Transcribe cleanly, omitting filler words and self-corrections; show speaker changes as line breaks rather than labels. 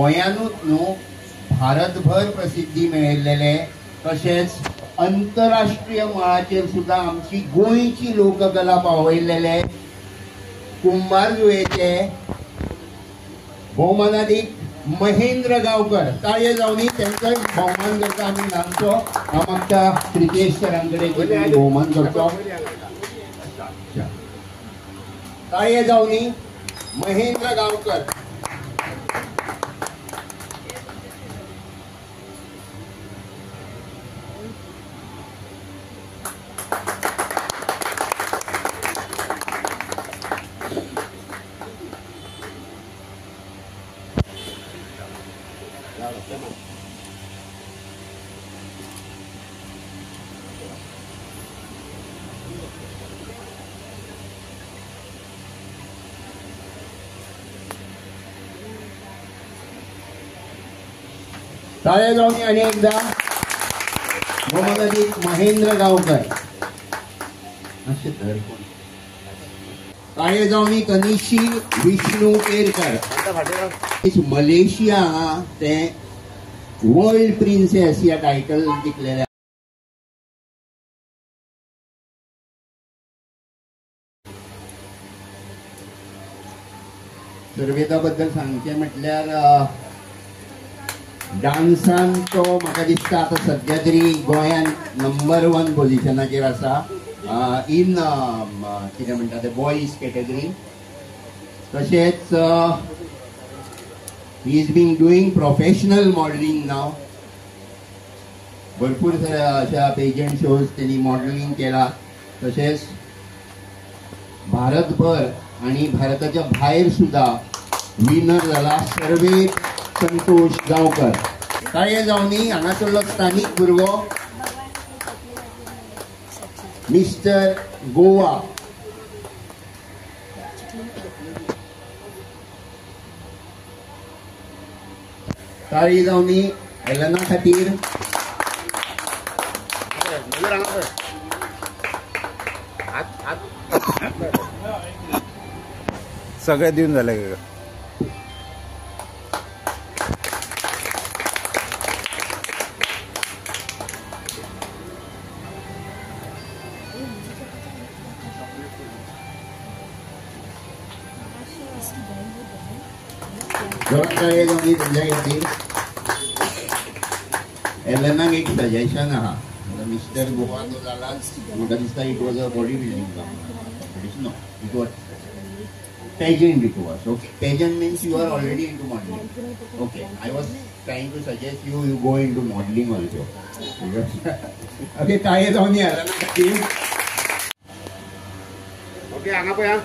गोंयानूच न्हू भारतभर प्रसिद्धी मेळिल्लेले तशेंच आंतरराष्ट्रीय मळाचेर सुद्धा आमची गोंयची लोककला पावयलेले कुंभार जुयेचे भौमानाधिक महेंद्र गांवकर ताळये जावनी त्यांचो भोवमान करता आमी ल्हानसो हांव मागता श्रीकेश सरांकडे भोवमान करतो ताळये जावनी महेंद्र गांवकर ताळे जावनी आणि एकदा भौमानाधिक महेंद्र गांवकर ताळे जावनी कनिशी विष्णू केरकर मलेशिया ते वर्ल्ड प्रिन्सेस या टायटल जिखलेल्या सर्वेदा बद्दल सांगचे म्हटल्यार डान्सान तो म्हाका दिसता आता सध्या तरी गोंयान नंबर 1 पोझिशनाचेर आसा इन कितें म्हणटा ते बॉयज कॅटेगरी तशेंच he is been doing professional modelling नाव भरपूर अशा पेजंट शोज त्यांनी मॉडेलिंग केला तशेंच भारतभर आणि भारताच्या भायर सुद्धा विनर जाला सर्वे संतोष गांवकर ताळे जावनी हांगासरलो स्थानिक भुरगो मिस्टर गोवा ताळी जावनी हेलना खातीर
सगळे दिवन झाले
एलेनाक एक सजेशन आहा मिस्टर गोवा जो जाला म्हाका दिसता it was a body building no it was pageant it was okay pageant means you are already into modelling okay I was trying to suggest you go into modelling also okay ताळे जावनी एलेना खातीर okay हांगा पळया